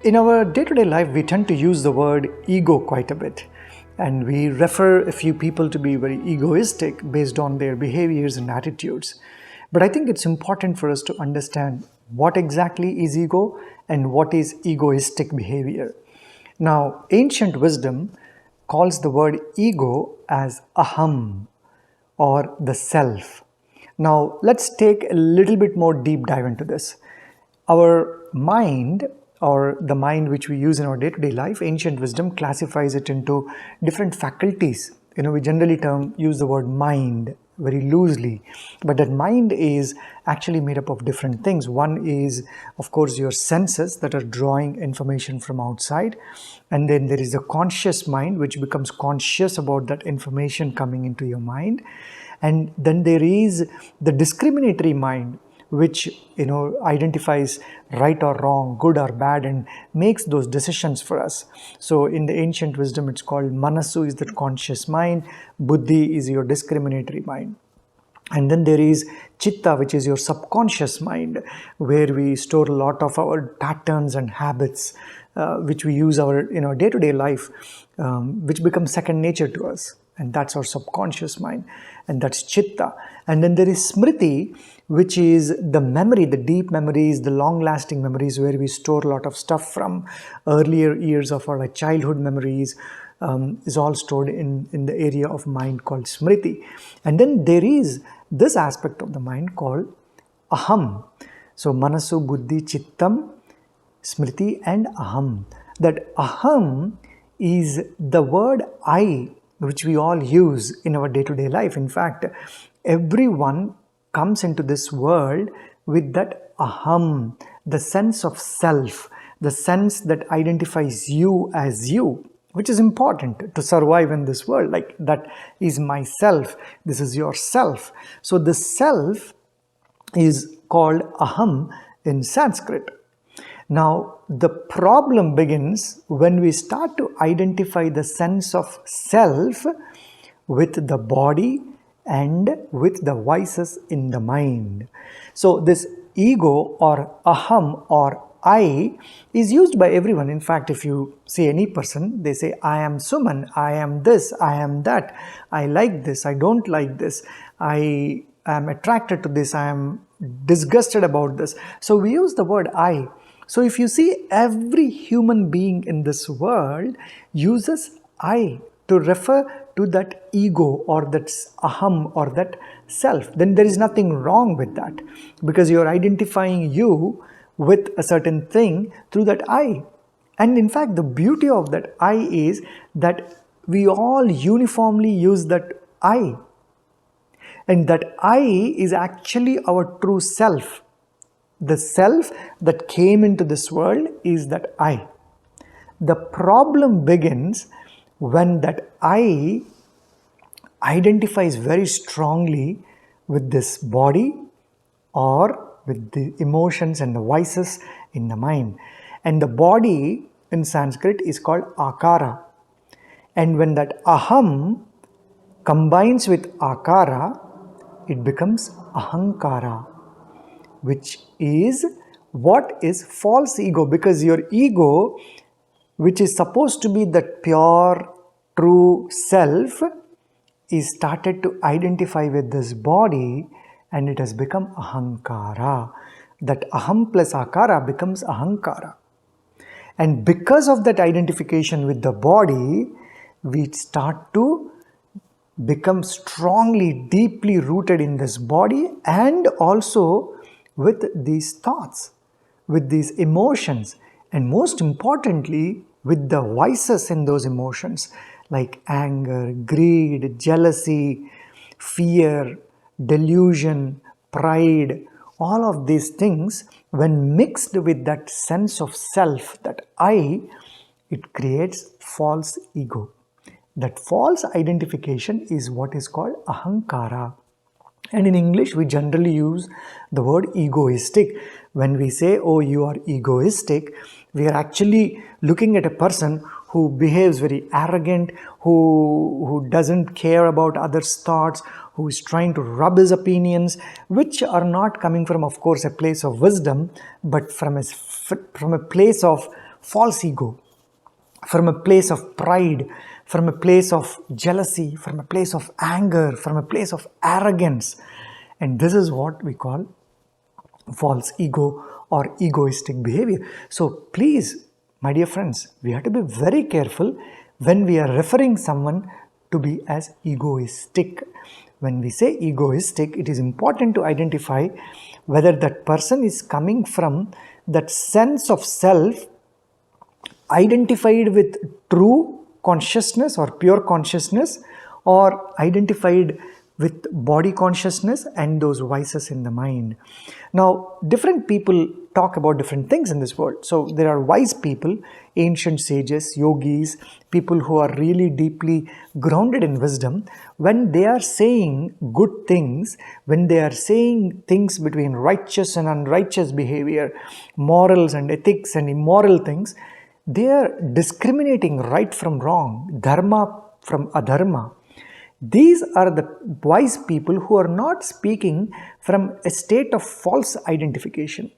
In our day-to-day life, we tend to use the word ego quite a bit, and we refer a few people to be very egoistic based on their behaviors and attitudes. But I think it's important for us to understand what exactly is ego and what is egoistic behavior. Now, ancient wisdom calls the word ego as aham, or the self. Now, let's take a little bit more deep dive into this. Our mind, or the mind which we use in our day-to-day life, ancient wisdom classifies it into different faculties. We generally use the word mind very loosely, but that mind is actually made up of different things. One is, of course, your senses that are drawing information from outside, and then there is the conscious mind which becomes conscious about that information coming into your mind, and then there is the discriminatory mind which identifies right or wrong, good or bad, and makes those decisions for us. So in the ancient wisdom, it's called manasu is the conscious mind, buddhi is your discriminatory mind. And then there is chitta, which is your subconscious mind, where we store a lot of our patterns and habits, which we use in our day-to-day life, which becomes second nature to us. And that's our subconscious mind, and that's chitta. And then there is smriti, which is the memory, the deep memories, the long-lasting memories, where we store a lot of stuff from earlier years of our childhood memories, is all stored in the area of mind called smriti. And then there is this aspect of the mind called aham. So manasu, buddhi, chittam, smriti, and aham. That aham is the word I, which we all use in our day-to-day life. In fact, everyone comes into this world with that aham, the sense of self, the sense that identifies you as you, which is important to survive in this world. Like, that is myself, this is yourself. So the self is called aham in Sanskrit. Now, the problem begins when we start to identify the sense of self with the body and with the vices in the mind. So this ego or aham or I is used by everyone. In fact, if you see any person, they say, I am Suman, I am this, I am that, I like this, I don't like this, I am attracted to this, I am disgusted about this. So we use the word I. So if you see, every human being in this world uses I to refer to that ego or that aham or that self. Then there is nothing wrong with that, because you are identifying you with a certain thing through that I. And in fact, the beauty of that I is that we all uniformly use that I. And that I is actually our true self. The self that came into this world is that I. The problem begins when that I identifies very strongly with this body or with the emotions and the vices in the mind. And the body in Sanskrit is called akara. And when that aham combines with akara, it becomes ahankara, which is what is false ego, because your ego, which is supposed to be that pure, true self, is started to identify with this body, and it has become ahankara. That aham plus akara becomes ahankara. And because of that identification with the body, we start to become strongly, deeply rooted in this body, and also with these thoughts, with these emotions, and most importantly, with the vices in those emotions, like anger, greed, jealousy, fear, delusion, pride. All of these things, when mixed with that sense of self, that I, it creates false ego. That false identification is what is called ahankara. And in English, we generally use the word egoistic. When we say, oh, you are egoistic, we are actually looking at a person who behaves very arrogant, who doesn't care about others' thoughts, who is trying to rub his opinions, which are not coming from, of course, a place of wisdom, but from a place of false ego, from a place of pride, from a place of jealousy, from a place of anger, from a place of arrogance. And this is what we call false ego or egoistic behavior. So please, my dear friends, we have to be very careful when we are referring someone to be as egoistic. When we say egoistic, it is important to identify whether that person is coming from that sense of self identified with true consciousness or pure consciousness, or identified with body consciousness and those vices in the mind. Now, different people talk about different things in this world. So there are wise people, ancient sages, yogis, people who are really deeply grounded in wisdom. When they are saying good things, when they are saying things between righteous and unrighteous behavior, morals and ethics and immoral things, they are discriminating right from wrong, dharma from adharma. These are the wise people who are not speaking from a state of false identification.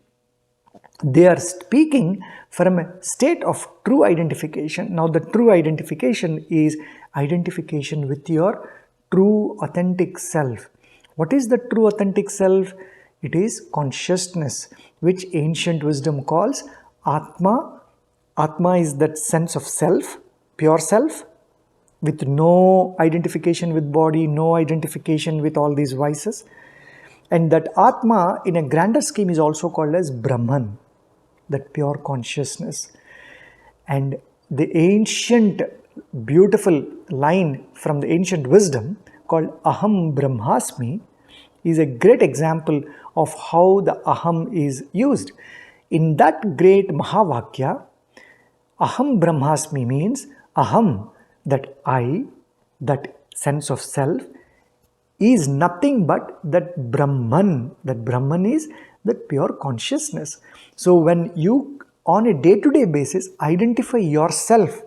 They are speaking from a state of true identification. Now, the true identification is identification with your true authentic self. What is the true authentic self? It is consciousness, which ancient wisdom calls Atma. Atma is that sense of self, pure self, with no identification with body, no identification with all these vices. And that Atma in a grander scheme is also called as Brahman, that pure consciousness. And the ancient beautiful line from the ancient wisdom called Aham Brahmasmi is a great example of how the Aham is used. In that great Mahavakya, Aham Brahmasmi means Aham, that I, that sense of self, is nothing but that Brahman. That Brahman is that pure consciousness. So when you on a day-to-day basis identify yourself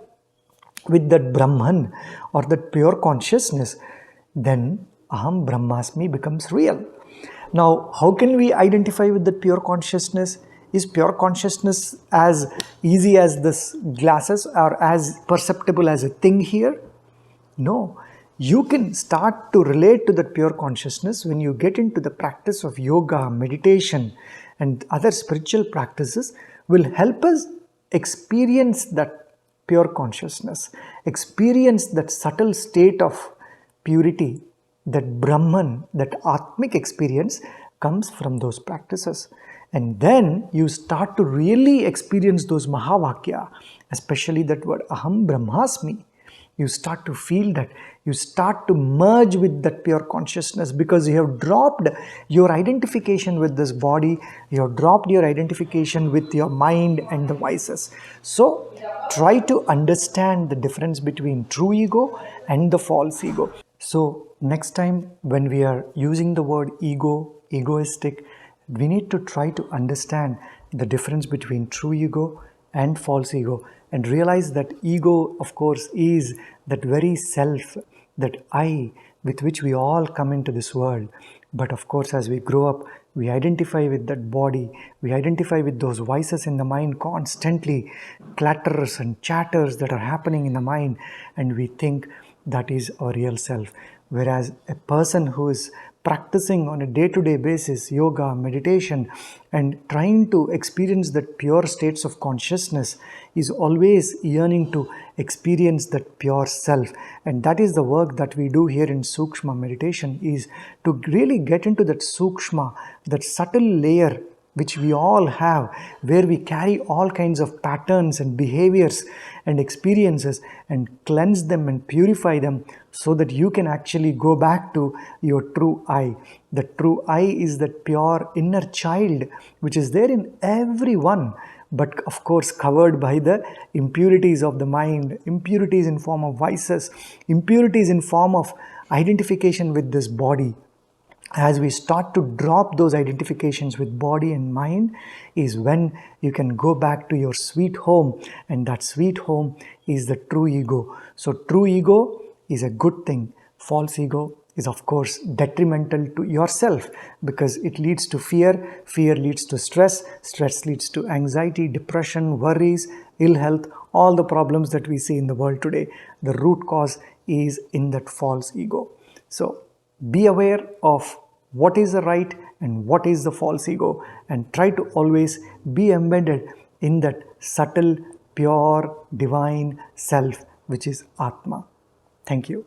with that Brahman or that pure consciousness, then Aham Brahmasmi becomes real. Now, how can we identify with that pure consciousness? Is pure consciousness as easy as this glasses or as perceptible as a thing here? No. You can start to relate to that pure consciousness when you get into the practice of yoga, meditation, and other spiritual practices will help us experience that pure consciousness, experience that subtle state of purity, that Brahman, that Atmic experience comes from those practices. And then you start to really experience those Mahavakya, especially that word Aham Brahmasmi. You start to feel that. You start to merge with that pure consciousness because you have dropped your identification with this body. You have dropped your identification with your mind and the vices. So try to understand the difference between true ego and the false ego. So next time when we are using the word ego, egoistic, we need to try to understand the difference between true ego and false ego and realize that ego, of course, is that very self, that I with which we all come into this world. But of course, as we grow up, we identify with that body, we identify with those vices in the mind constantly, clatters and chatters that are happening in the mind, and we think that is our real self. Whereas a person who is practicing on a day-to-day basis yoga, meditation, and trying to experience that pure states of consciousness is always yearning to experience that pure self. And that is the work that we do here in Sukshma Meditation, is to really get into that Sukshma, that subtle layer which we all have, where we carry all kinds of patterns and behaviors and experiences and cleanse them and purify them so that you can actually go back to your true I. The true I is that pure inner child which is there in everyone, but of course covered by the impurities of the mind, impurities in form of vices, impurities in form of identification with this body. As we start to drop those identifications with body and mind is when you can go back to your sweet home, and that sweet home is the true ego. So true ego is a good thing. False ego is of course detrimental to yourself, because it leads to fear, fear leads to stress, stress leads to anxiety, depression, worries, ill health, all the problems that we see in the world today. The root cause is in that false ego. So be aware of what is the right and what is the false ego, and try to always be embedded in that subtle, pure, divine self, which is Atma. Thank you.